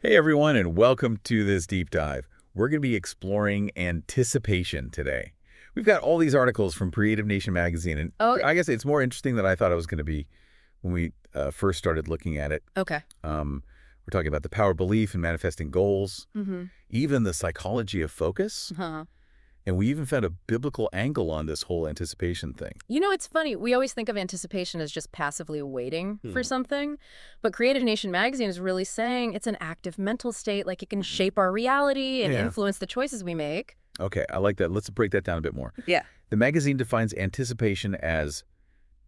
Hey everyone, and welcome to this deep dive. We're going to be exploring anticipation today. We've got all these articles from Creative Nation magazine, and Oh, I guess it's more interesting than I thought it was going to be when we first started looking at it. okay. We're talking about the power of belief and manifesting goals, Mm-hmm. even the psychology of focus, Huh. and we even found a biblical angle on this whole anticipation thing. It's funny. We always think of anticipation as just passively waiting for something, but Creative Nation magazine is really saying it's an active mental state, like it can shape our reality and Yeah. influence the choices we make. Okay, I like that. Let's break that down a bit more. Yeah. The magazine defines anticipation as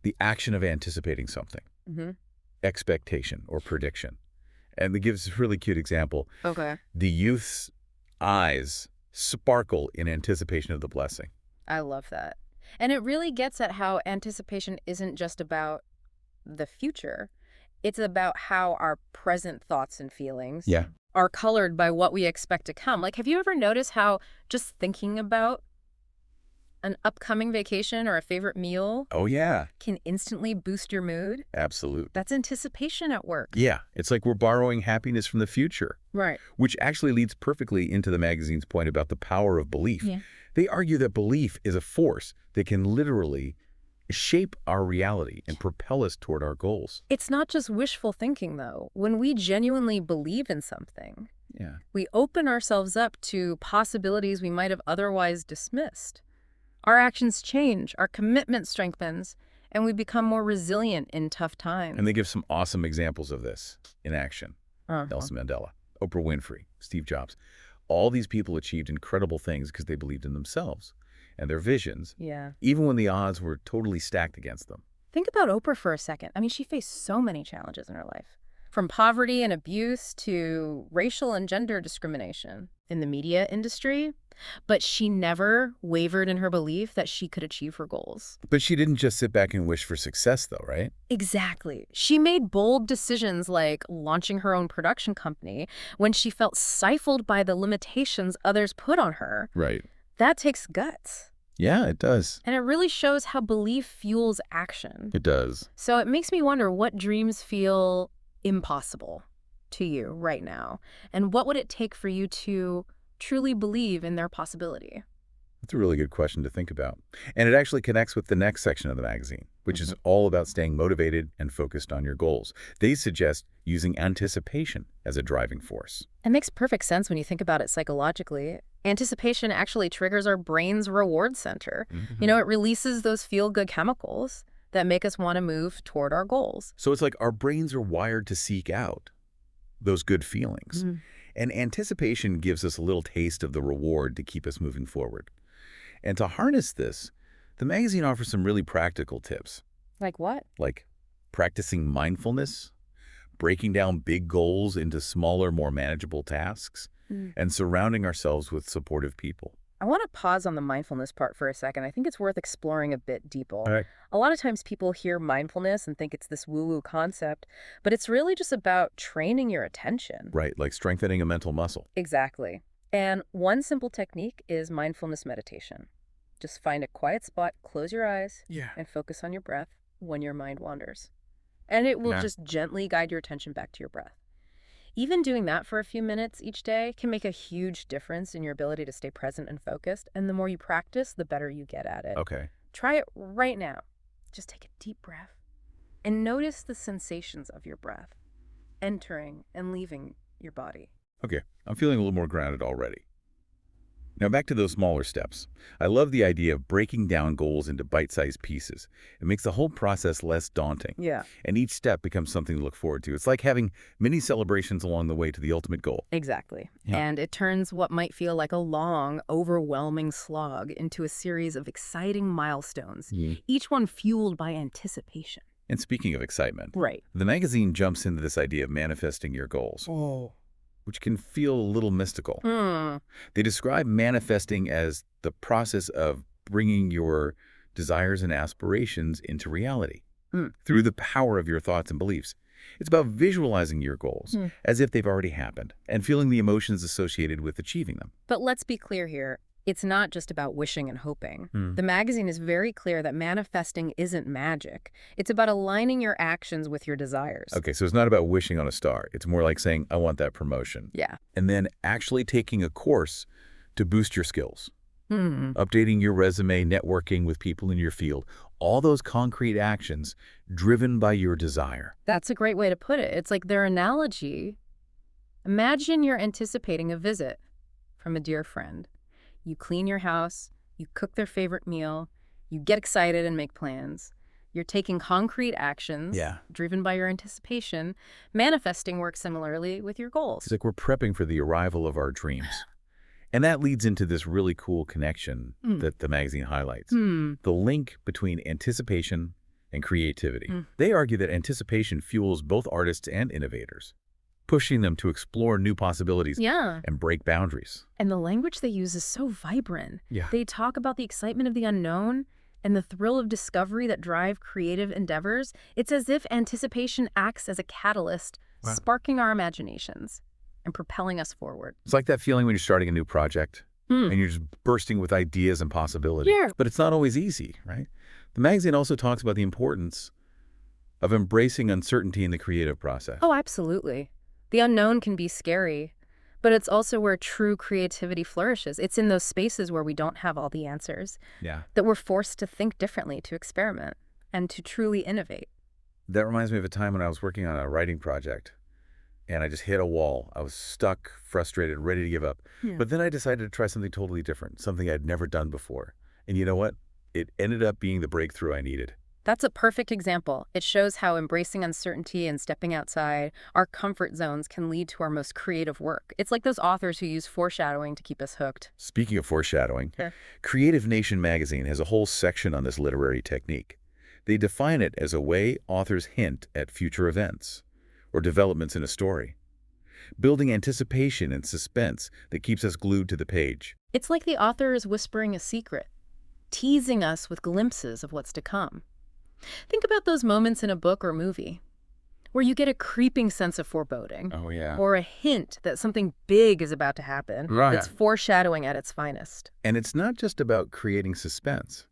the action of anticipating something. Mm-hmm. Expectation or prediction. And it gives a really cute example. Okay. The youth's eyes sparkle in anticipation of the blessing. I love that. And it really gets at how anticipation isn't just about the future. It's about how our present thoughts and feelings Yeah. are colored by what we expect to come. Like, have you ever noticed how just thinking about an upcoming vacation or a favorite meal Oh, yeah. can instantly boost your mood? Absolutely. That's anticipation at work. Yeah. It's like we're borrowing happiness from the future, Right. which actually leads perfectly into the magazine's point about the power of belief. Yeah. They argue that belief is a force that can literally shape our reality and propel us toward our goals. It's not just wishful thinking, though. When we genuinely believe in something, Yeah. we open ourselves up to possibilities we might have otherwise dismissed. Our actions change, our commitment strengthens, and we become more resilient in tough times. And they give some awesome examples of this in action. Uh-huh. Nelson Mandela, Oprah Winfrey, Steve Jobs. All these people achieved incredible things because they believed in themselves and their visions, Yeah. even when the odds were totally stacked against them. Think about Oprah for a second. I mean, she faced so many challenges in her life, from poverty and abuse to racial and gender discrimination in the media industry, but she never wavered in her belief that she could achieve her goals. But she didn't just sit back and wish for success, though, right? Exactly. She made bold decisions like launching her own production company when she felt stifled by the limitations others put on her. Right. That takes guts. Yeah, it does. And it really shows how belief fuels action. It does. So it makes me wonder what dreams feel impossible to you right now, and what would it take for you to truly believe in their possibility? That's a really good question to think about. And it actually connects with the next section of the magazine, which is all about staying motivated and focused on your goals. They suggest using anticipation as a driving force. It makes perfect sense when you think about it psychologically. Anticipation actually triggers our brain's reward center. It releases those feel-good chemicals that make us want to move toward our goals. So it's like our brains are wired to seek out those good feelings. And anticipation gives us a little taste of the reward to keep us moving forward. And to harness this, the magazine offers some really practical tips, Like what? like practicing mindfulness, breaking down big goals into smaller, more manageable tasks, and surrounding ourselves with supportive people. I want to pause on the mindfulness part for a second. I think it's worth exploring a bit deeper. All right. A lot of times people hear mindfulness and think it's this woo-woo concept, but it's really just about training your attention. Right, like strengthening a mental muscle. Exactly. And one simple technique is mindfulness meditation. Just find a quiet spot, close your eyes, Yeah. and focus on your breath when your mind wanders. And it will Yeah. just gently guide your attention back to your breath. Even doing that for a few minutes each day can make a huge difference in your ability to stay present and focused. And the more you practice, the better you get at it. Okay. Try it right now. Just take a deep breath and notice the sensations of your breath entering and leaving your body. Okay, I'm feeling a little more grounded already. Now back to those smaller steps. I love the idea of breaking down goals into bite-sized pieces. It makes the whole process less daunting. Yeah, And each step becomes something to look forward to. It's like having mini celebrations along the way to the ultimate goal. exactly. Yeah. And it turns what might feel like a long, overwhelming slog into a series of exciting milestones, each one fueled by anticipation. And speaking of excitement, Right. the magazine jumps into this idea of manifesting your goals, which can feel a little mystical. They describe manifesting as the process of bringing your desires and aspirations into reality through the power of your thoughts and beliefs. It's about visualizing your goals as if they've already happened and feeling the emotions associated with achieving them. But let's be clear here. It's not just about wishing and hoping. Hmm. The magazine is very clear that manifesting isn't magic. It's about aligning your actions with your desires. Okay, so it's not about wishing on a star. It's more like saying, I want that promotion. Yeah. And then actually taking a course to boost your skills, Hmm. updating your resume, networking with people in your field, all those concrete actions driven by your desire. That's a great way to put it. It's like their analogy. Imagine you're anticipating a visit from a dear friend. You clean your house, you cook their favorite meal, you get excited and make plans. You're taking concrete actions Yeah. driven by your anticipation. Manifesting works similarly with your goals. It's like we're prepping for the arrival of our dreams. And that leads into this really cool connection that the magazine highlights. The link between anticipation and creativity. They argue that anticipation fuels both artists and innovators, pushing them to explore new possibilities Yeah. and break boundaries. And the language they use is so vibrant. Yeah. They talk about the excitement of the unknown and the thrill of discovery that drive creative endeavors. It's as if anticipation acts as a catalyst, Wow. sparking our imaginations and propelling us forward. It's like that feeling when you're starting a new project and you're just bursting with ideas and possibilities. Yeah. But it's not always easy, right? The magazine also talks about the importance of embracing uncertainty in the creative process. Oh, absolutely. The unknown can be scary, but it's also where true creativity flourishes. It's in those spaces where we don't have all the answers Yeah. that we're forced to think differently, to experiment, and to truly innovate. That reminds me of a time when I was working on a writing project and I just hit a wall. I was stuck, frustrated, ready to give up. Yeah. But then I decided to try something totally different, something I'd never done before. And you know what? It ended up being the breakthrough I needed. That's a perfect example. It shows how embracing uncertainty and stepping outside our comfort zones can lead to our most creative work. It's like those authors who use foreshadowing to keep us hooked. Speaking of foreshadowing, Yeah. Creative Nation magazine has a whole section on this literary technique. They define it as a way authors hint at future events or developments in a story, building anticipation and suspense that keeps us glued to the page. It's like the author is whispering a secret, teasing us with glimpses of what's to come. Think about those moments in a book or movie where you get a creeping sense of foreboding Oh, yeah. or a hint that something big is about to happen. Right. It's foreshadowing at its finest. And it's not just about creating suspense.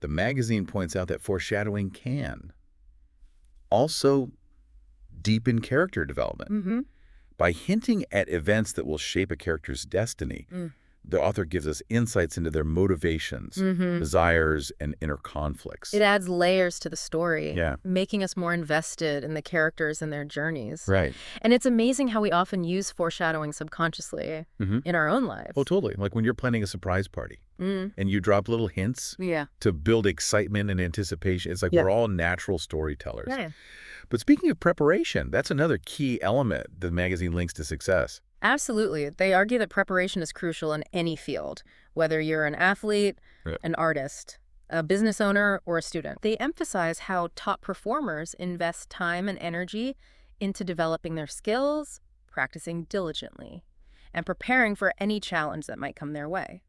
The magazine points out that foreshadowing can also deepen character development. By hinting at events that will shape a character's destiny, the author gives us insights into their motivations, desires, and inner conflicts. It adds layers to the story, Yeah. making us more invested in the characters and their journeys. Right. And it's amazing how we often use foreshadowing subconsciously in our own lives. Oh, totally. Like when you're planning a surprise party and you drop little hints Yeah. to build excitement and anticipation. It's like Yeah. we're all natural storytellers. Yeah. But speaking of preparation, that's another key element the magazine links to success. Absolutely. They argue that preparation is crucial in any field, whether you're an athlete, Yeah. an artist, a business owner, or a student. They emphasize how top performers invest time and energy into developing their skills, practicing diligently, and preparing for any challenge that might come their way.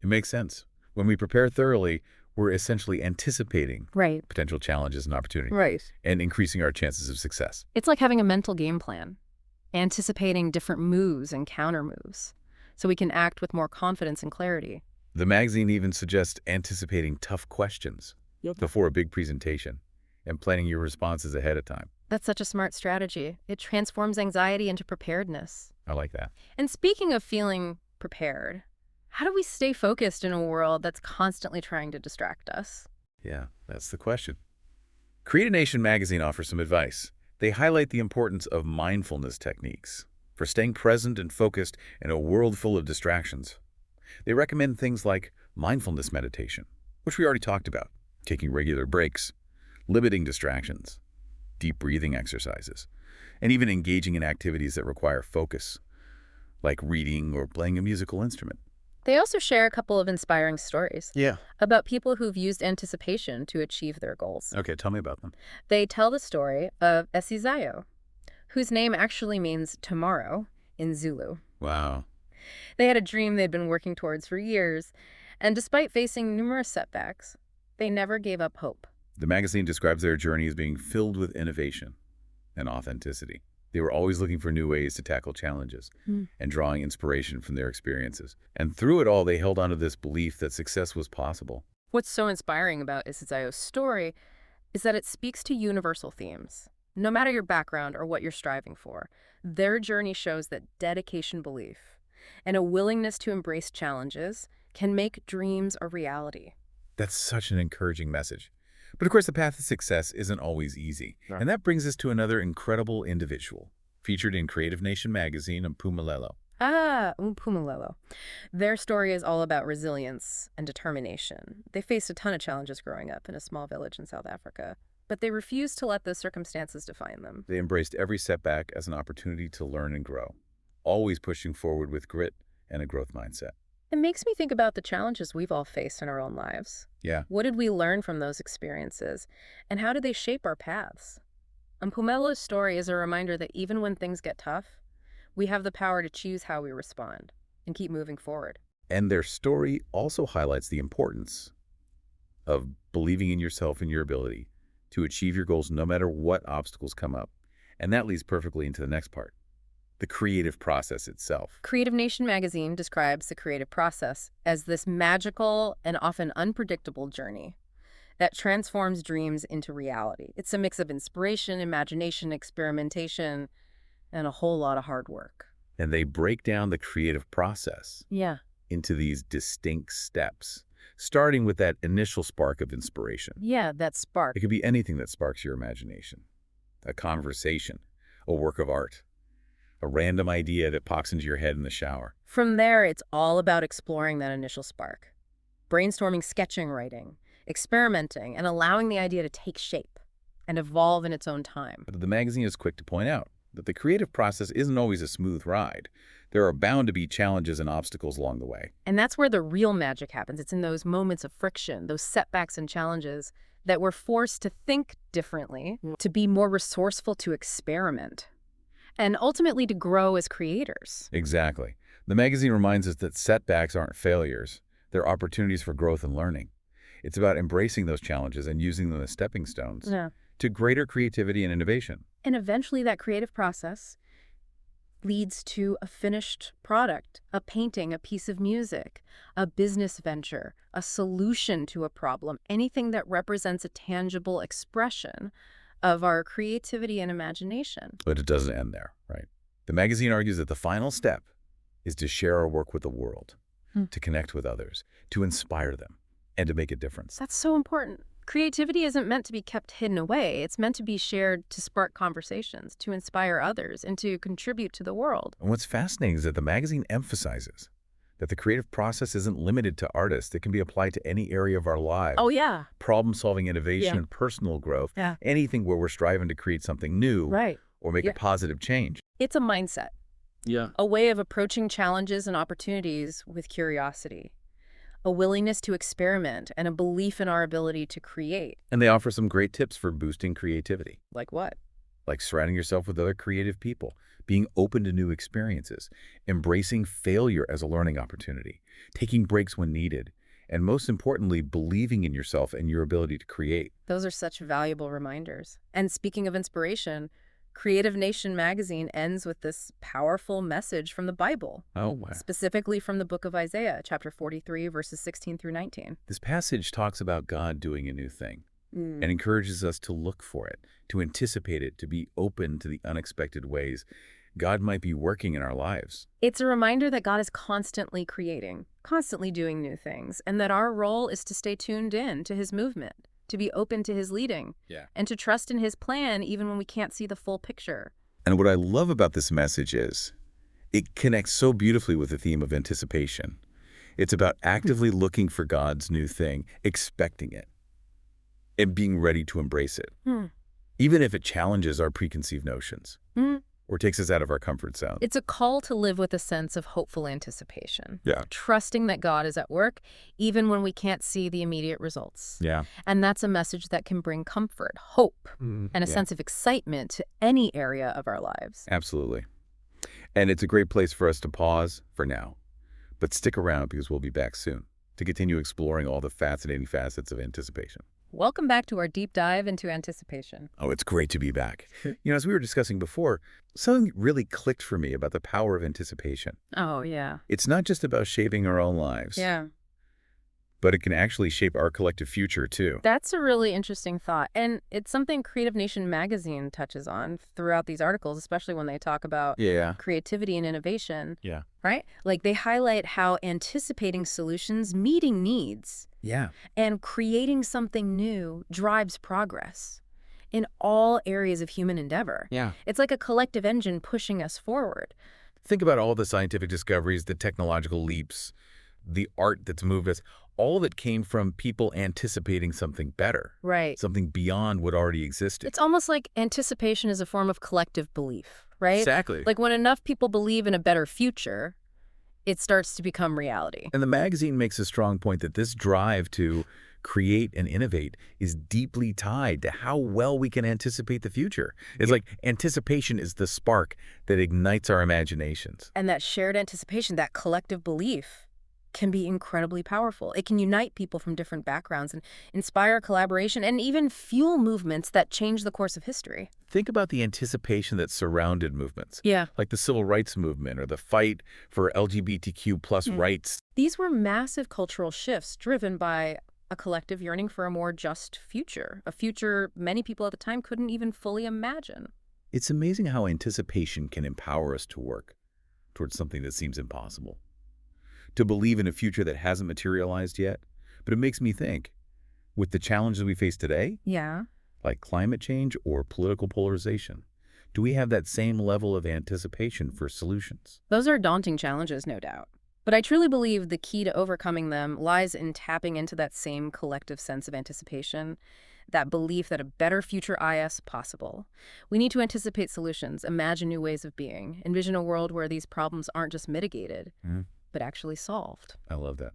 It makes sense. When we prepare thoroughly, we're essentially anticipating Right. potential challenges and opportunities Right. and increasing our chances of success. It's like having a mental game plan, anticipating different moves and counter moves, so we can act with more confidence and clarity. The magazine even suggests anticipating tough questions before a big presentation and planning your responses ahead of time. That's such a smart strategy. It transforms anxiety into preparedness. I like that. And speaking of feeling prepared, how do we stay focused in a world that's constantly trying to distract us? Yeah, that's the question. Creative Nation magazine offers some advice. They highlight the importance of mindfulness techniques for staying present and focused in a world full of distractions. They recommend things like mindfulness meditation, which we already talked about, taking regular breaks, limiting distractions, deep breathing exercises, and even engaging in activities that require focus, like reading or playing a musical instrument. They also share a couple of inspiring stories Yeah. about people who've used anticipation to achieve their goals. Okay, tell me about them. They tell the story of Esizayo, whose name actually means tomorrow in Zulu. Wow. They had a dream they'd been working towards for years, and despite facing numerous setbacks, they never gave up hope. The magazine describes their journey as being filled with innovation and authenticity. They were always looking for new ways to tackle challenges and drawing inspiration from their experiences. And through it all, they held on to this belief that success was possible. What's so inspiring about Isazayo's story is that it speaks to universal themes. No matter your background or what you're striving for, their journey shows that dedication, belief, and a willingness to embrace challenges can make dreams a reality. That's such an encouraging message. But of course, the path to success isn't always easy. Right. And that brings us to another incredible individual, featured in Creative Nation magazine, Mpumelelo. Mpumelelo. Their story is all about resilience and determination. They faced a ton of challenges growing up in a small village in South Africa, but they refused to let those circumstances define them. They embraced every setback as an opportunity to learn and grow, always pushing forward with grit and a growth mindset. It makes me think about the challenges we've all faced in our own lives. Yeah. What did we learn from those experiences, and how did they shape our paths? Mpumelo's story is a reminder that even when things get tough, we have the power to choose how we respond and keep moving forward. And their story also highlights the importance of believing in yourself and your ability to achieve your goals no matter what obstacles come up. And that leads perfectly into the next part, the creative process itself. Creative Nation magazine describes the creative process as this magical and often unpredictable journey that transforms dreams into reality. It's a mix of inspiration, imagination, experimentation, and a whole lot of hard work. And they break down the creative process Yeah. into these distinct steps, starting with that initial spark of inspiration. Yeah, that spark. It could be anything that sparks your imagination. A conversation, a work of art, a random idea that pops into your head in the shower. From there, it's all about exploring that initial spark. Brainstorming, sketching, writing, experimenting, and allowing the idea to take shape and evolve in its own time. But the magazine is quick to point out that the creative process isn't always a smooth ride. There are bound to be challenges and obstacles along the way. And that's where the real magic happens. It's in those moments of friction, those setbacks and challenges that we're forced to think differently, to be more resourceful, to experiment, and ultimately to grow as creators. Exactly. The magazine reminds us that setbacks aren't failures. They're opportunities for growth and learning. It's about embracing those challenges and using them as stepping stones to greater creativity and innovation. And eventually that creative process leads to a finished product, a painting, a piece of music, a business venture, a solution to a problem, anything that represents a tangible expression of our creativity and imagination. But it doesn't end there, right? The magazine argues that the final step is to share our work with the world, to connect with others, to inspire them, and to make a difference. That's so important. Creativity isn't meant to be kept hidden away. It's meant to be shared to spark conversations, to inspire others, and to contribute to the world. And what's fascinating is that the magazine emphasizes that the creative process isn't limited to artists. It can be applied to any area of our lives. Oh, yeah. Problem-solving, innovation, and personal growth. Yeah. Anything where we're striving to create something new or make a positive change. It's a mindset. Yeah. A way of approaching challenges and opportunities with curiosity, a willingness to experiment, and a belief in our ability to create. And they offer some great tips for boosting creativity. Like what? Like surrounding yourself with other creative people, being open to new experiences, embracing failure as a learning opportunity, taking breaks when needed, and most importantly, believing in yourself and your ability to create. Those are such valuable reminders. And speaking of inspiration, Creative Nation magazine ends with this powerful message from the Bible. Oh, wow. Specifically from the book of Isaiah, chapter 43, verses 16 through 19. This passage talks about God doing a new thing and encourages us to look for it, to anticipate it, to be open to the unexpected ways God might be working in our lives. It's a reminder that God is constantly creating, constantly doing new things, and that our role is to stay tuned in to his movement, to be open to his leading, and to trust in his plan even when we can't see the full picture. And what I love about this message is it connects so beautifully with the theme of anticipation. It's about actively looking for God's new thing, expecting it, and being ready to embrace it, even if it challenges our preconceived notions or takes us out of our comfort zone. It's a call to live with a sense of hopeful anticipation. Yeah. Trusting that God is at work, even when we can't see the immediate results. Yeah. And that's a message that can bring comfort, hope, and a sense of excitement to any area of our lives. Absolutely. And it's a great place for us to pause for now. But stick around because we'll be back soon to continue exploring all the fascinating facets of anticipation. Welcome back to our deep dive into anticipation. Oh, it's great to be back. As we were discussing before, something really clicked for me about the power of anticipation. Oh, yeah. It's not just about shaping our own lives, Yeah. but it can actually shape our collective future, too. That's a really interesting thought. And it's something Creative Nation magazine touches on throughout these articles, especially when they talk about Yeah. creativity and innovation, Yeah. right? Like they highlight how anticipating solutions, meeting needs, Yeah. and creating something new drives progress in all areas of human endeavor. Yeah. It's like a collective engine pushing us forward. Think about all the scientific discoveries, the technological leaps, the art that's moved us, all that came from people anticipating something better, Right. something beyond what already existed. It's almost like anticipation is a form of collective belief, right? Exactly. Like when enough people believe in a better future, it starts to become reality. And the magazine makes a strong point that this drive to create and innovate is deeply tied to how well we can anticipate the future. It's like anticipation is the spark that ignites our imaginations. And that shared anticipation, that collective belief, can be incredibly powerful. It can unite people from different backgrounds and inspire collaboration and even fuel movements that change the course of history. Think about the anticipation that surrounded movements, Yeah. like the civil rights movement or the fight for LGBTQ plus rights. These were massive cultural shifts driven by a collective yearning for a more just future, a future many people at the time couldn't even fully imagine. It's amazing how anticipation can empower us to work towards something that seems impossible, to believe in a future that hasn't materialized yet. But it makes me think, with the challenges we face today, Yeah. like climate change or political polarization, do we have that same level of anticipation for solutions? Those are daunting challenges, no doubt. But I truly believe the key to overcoming them lies in tapping into that same collective sense of anticipation, that belief that a better future is possible. We need to anticipate solutions, imagine new ways of being, envision a world where these problems aren't just mitigated, but actually solved. I love that.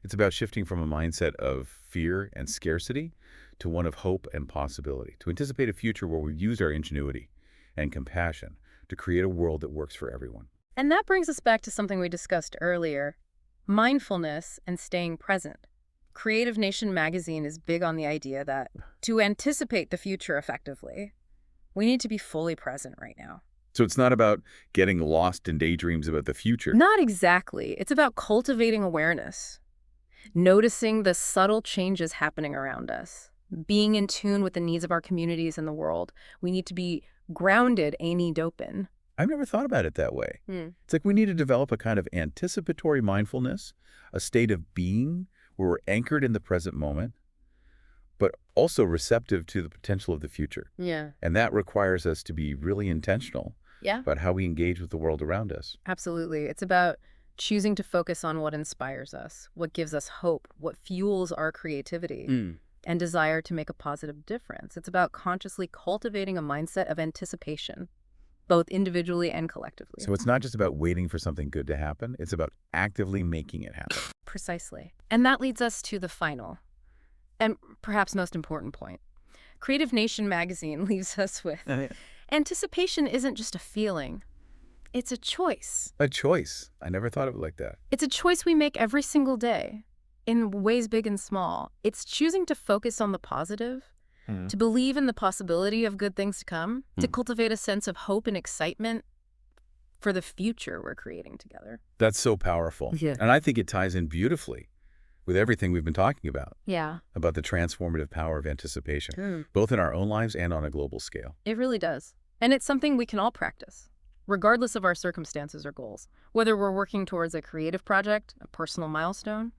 It's about shifting from a mindset of fear and scarcity to one of hope and possibility, to anticipate a future where we've used our ingenuity and compassion to create a world that works for everyone. And that brings us back to something we discussed earlier, mindfulness and staying present. Creative Nation magazine is big on the idea that to anticipate the future effectively, we need to be fully present right now. So it's not about getting lost in daydreams about the future. Not exactly. It's about cultivating awareness, noticing the subtle changes happening around us, being in tune with the needs of our communities and the world. We need to be grounded, ain't open. I've never thought about it that way. It's like we need to develop a kind of anticipatory mindfulness, a state of being where we're anchored in the present moment, but also receptive to the potential of the future. Yeah. And that requires us to be really intentional Yeah. about how we engage with the world around us. Absolutely. It's about choosing to focus on what inspires us, what gives us hope, what fuels our creativity and desire to make a positive difference. It's about consciously cultivating a mindset of anticipation, both individually and collectively. So it's not just about waiting for something good to happen. It's about actively making it happen. Precisely. And that leads us to the final and perhaps most important point. Creative Nation magazine leaves us with anticipation isn't just a feeling. It's a choice. A choice. I never thought of it like that. It's a choice we make every single day in ways big and small. It's choosing to focus on the positive, to believe in the possibility of good things to come, to cultivate a sense of hope and excitement for the future we're creating together. That's so powerful. Yeah. And I think it ties in beautifully with everything we've been talking about Yeah, the transformative power of anticipation, both in our own lives and on a global scale. it really does. And it's something we can all practice, regardless of our circumstances or goals, whether we're working towards a creative project, a personal milestone,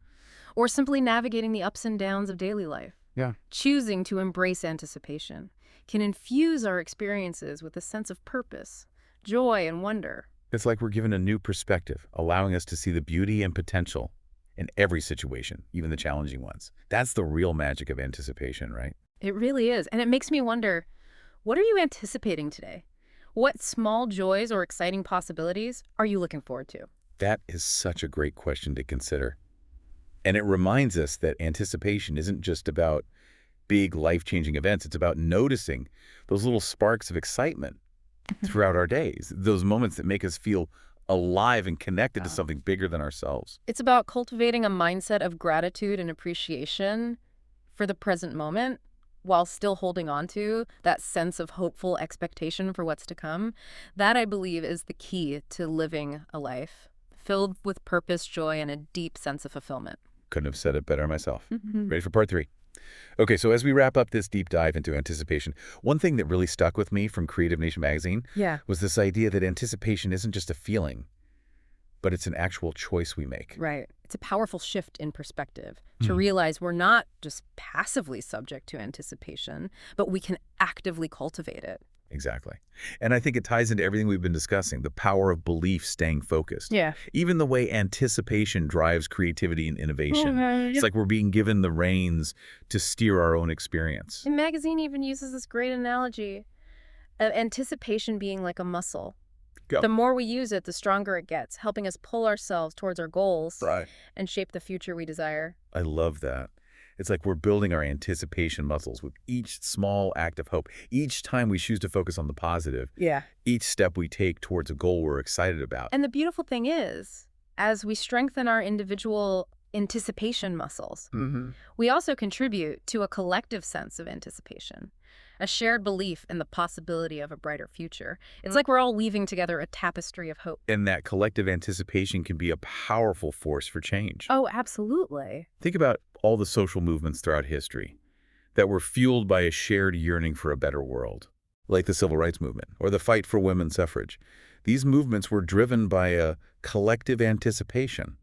or simply navigating the ups and downs of daily life. Yeah. Choosing to embrace anticipation can infuse our experiences with a sense of purpose, joy, and wonder. It's like we're given a new perspective, allowing us to see the beauty and potential in every situation, even the challenging ones. That's the real magic of anticipation, right? It really is. And it makes me wonder, what are you anticipating today? What small joys or exciting possibilities are you looking forward to? That is such a great question to consider. And it reminds us that anticipation isn't just about big life-changing events. It's about noticing those little sparks of excitement throughout our days, those moments that make us feel alive and connected to something bigger than ourselves. It's about cultivating a mindset of gratitude and appreciation for for the present moment while still holding on to that sense of hopeful expectation for what's to come, that I believe is the key to living a life filled with purpose, joy, and a deep sense of fulfillment. Couldn't have said it better myself. Mhm. Ready for part 3? Okay, so as we wrap up this deep dive into anticipation, one thing that really stuck with me from Creative Nation magazine Yeah. was this idea that anticipation isn't just a feeling, but it's an actual choice we make. Right. It's a powerful shift in perspective to Hmm. realize we're not just passively subject to anticipation, but we can actively cultivate it. Exactly. And I think it ties into everything we've been discussing, the power of belief staying focused. Yeah. Even the way anticipation drives creativity and innovation. It's like we're being given the reins to steer our own experience. The magazine even uses this great analogy of anticipation being like a muscle. Go. The more we use it, the stronger it gets, helping us pull ourselves towards our goals Right. and shape the future we desire. I love that. It's like we're building our anticipation muscles with each small act of hope. Each time we choose to focus on the positive, Yeah. each step we take towards a goal we're excited about. And the beautiful thing is, as we strengthen our individual anticipation muscles, we also contribute to a collective sense of anticipation, a shared belief in the possibility of a brighter future. It's like we're all weaving together a tapestry of hope. And that collective anticipation can be a powerful force for change. Oh, absolutely. Think about all the social movements throughout history that were fueled by a shared yearning for a better world, like the Civil Rights Movement or the fight for women's suffrage. These movements were driven by a collective anticipation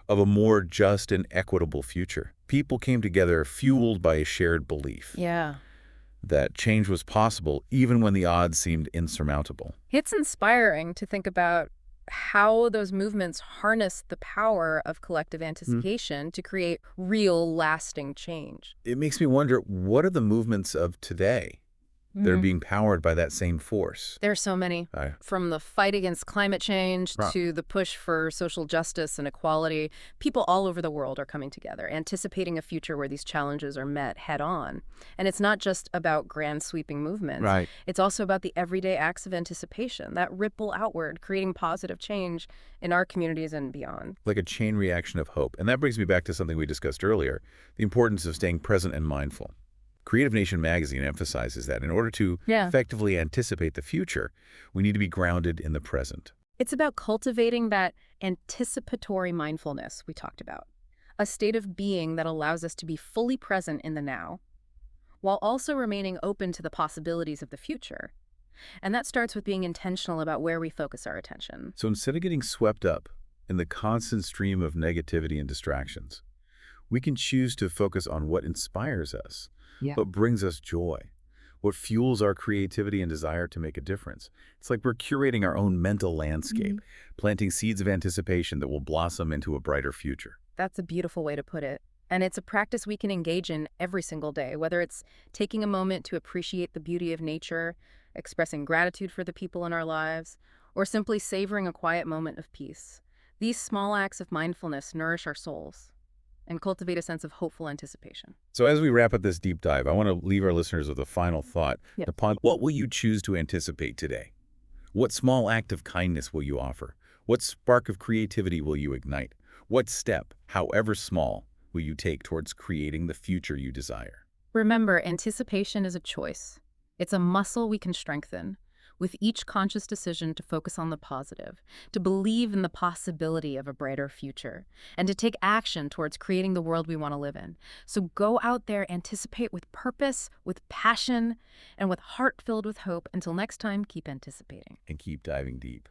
of a more just and equitable future. People came together fueled by a shared belief Yeah. that change was possible even when the odds seemed insurmountable. It's inspiring to think about how those movements harness the power of collective anticipation to create real, lasting change. It makes me wonder, what are the movements of today that are being powered by that same force? There's so many. From the fight against climate change Right. to the push for social justice and equality, people all over the world are coming together, anticipating a future where these challenges are met head on. And it's not just about grand sweeping movements. Right. It's also about the everyday acts of anticipation that ripple outward, creating positive change in our communities and beyond. Like a chain reaction of hope. And that brings me back to something we discussed earlier, the importance of staying present and mindful. Creative Nation magazine emphasizes that in order to effectively anticipate the future, we need to be grounded in the present. It's about cultivating that anticipatory mindfulness we talked about, a state of being that allows us to be fully present in the now, while also remaining open to the possibilities of the future. And that starts with being intentional about where we focus our attention. So instead of getting swept up in the constant stream of negativity and distractions, we can choose to focus on what inspires us, what brings us joy, what fuels our creativity and desire to make a difference. It's like we're curating our own mental landscape, planting seeds of anticipation that will blossom into a brighter future. That's a beautiful way to put it. And it's a practice we can engage in every single day, whether it's taking a moment to appreciate the beauty of nature, expressing gratitude for the people in our lives, or simply savoring a quiet moment of peace. These small acts of mindfulness nourish our souls and cultivate a sense of hopeful anticipation. So as we wrap up this deep dive, I want to leave our listeners with a final thought upon what will you choose to anticipate today? What small act of kindness will you offer? What spark of creativity will you ignite? What step, however small, will you take towards creating the future you desire? Remember, anticipation is a choice. It's a muscle we can strengthen with each conscious decision to focus on the positive, to believe in the possibility of a brighter future, and to take action towards creating the world we want to live in. So go out there, anticipate with purpose, with passion, and with heart filled with hope. Until next time, keep anticipating. And keep diving deep.